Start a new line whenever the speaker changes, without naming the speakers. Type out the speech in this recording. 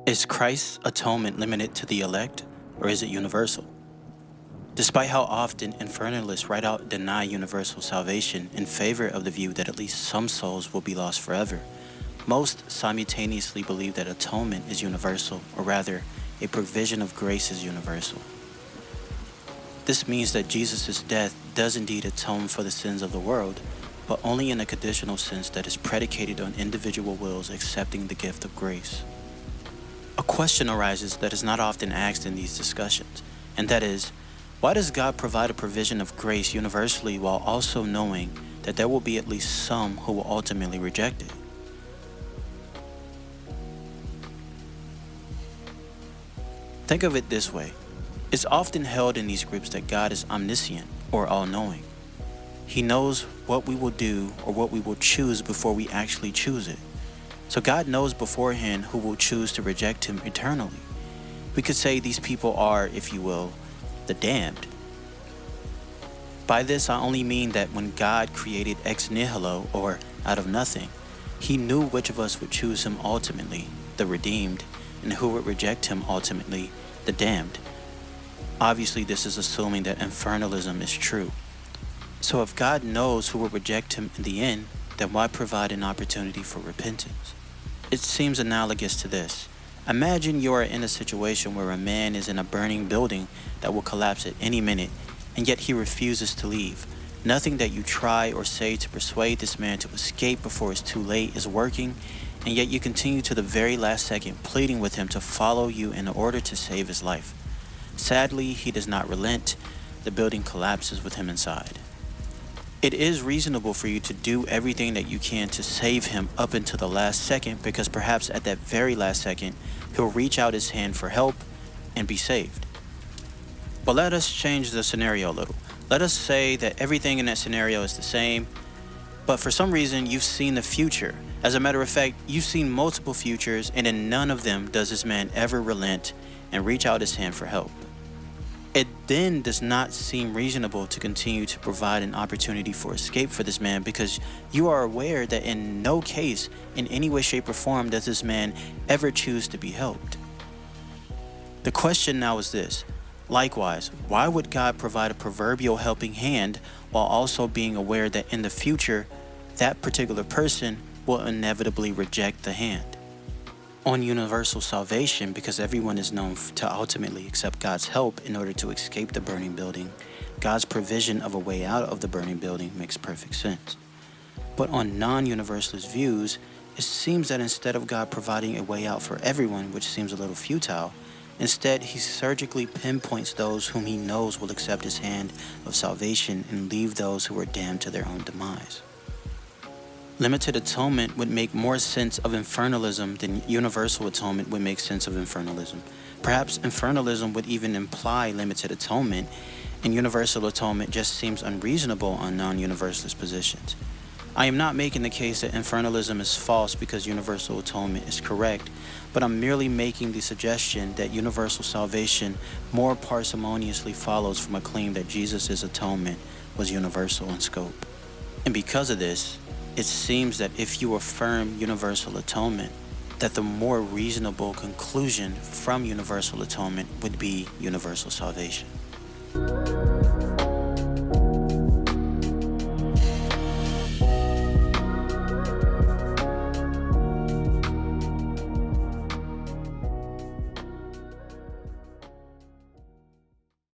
Is Christ's atonement limited to the elect, or is it universal? Despite how often Infernalists right out deny universal salvation in favor of the view that at least some souls will be lost forever, most simultaneously believe that atonement is universal, or rather, a provision of grace is universal. This means that Jesus' death does indeed atone for the sins of the world, but only in a conditional sense that is predicated on individual wills accepting the gift of grace. A question arises that is not often asked in these discussions, and that is, why does God provide a provision of grace universally while also knowing that there will be at least some who will ultimately reject it? Think of it this way. It's often held in these groups that God is omniscient or all-knowing. He knows what we will do or what we will choose before we actually choose it. So God knows beforehand who will choose to reject him eternally. We could say these people are, if you will, the damned. By this, I only mean that when God created ex nihilo, or out of nothing, he knew which of us would choose him ultimately, the redeemed, and who would reject him ultimately, the damned. Obviously, this is assuming that infernalism is true. So if God knows who will reject him in the end, then why provide an opportunity for repentance? It seems analogous to this. Imagine you are in a situation where a man is in a burning building that will collapse at any minute, and yet he refuses to leave. Nothing that you try or say to persuade this man to escape before it's too late is working, and yet you continue to the very last second pleading with him to follow you in order to save his life. Sadly, he does not relent. The building collapses with him inside. It is reasonable for you to do everything that you can to save him up until the last second, because perhaps at that very last second, he'll reach out his hand for help and be saved. But let us change the scenario a little. Let us say that everything in that scenario is the same, but for some reason you've seen the future. As a matter of fact, you've seen multiple futures, and in none of them does this man ever relent and reach out his hand for help. It then does not seem reasonable to continue to provide an opportunity for escape for this man, because you are aware that in no case, in any way, shape, or form, does this man ever choose to be helped. The question now is this. Likewise, why would God provide a proverbial helping hand while also being aware that in the future, that particular person will inevitably reject the hand? On universal salvation, because everyone is known to ultimately accept God's help in order to escape the burning building, God's provision of a way out of the burning building makes perfect sense. But on non-universalist views, it seems that instead of God providing a way out for everyone, which seems a little futile, instead he surgically pinpoints those whom he knows will accept his hand of salvation and leave those who are damned to their own demise. Limited atonement would make more sense of infernalism than universal atonement would make sense of infernalism. Perhaps infernalism would even imply limited atonement, and universal atonement just seems unreasonable on non-universalist positions. I am not making the case that infernalism is false because universal atonement is correct, but I'm merely making the suggestion that universal salvation more parsimoniously follows from a claim that Jesus' atonement was universal in scope. And because of this, it seems that if you affirm universal atonement, that the more reasonable conclusion from universal atonement would be universal salvation.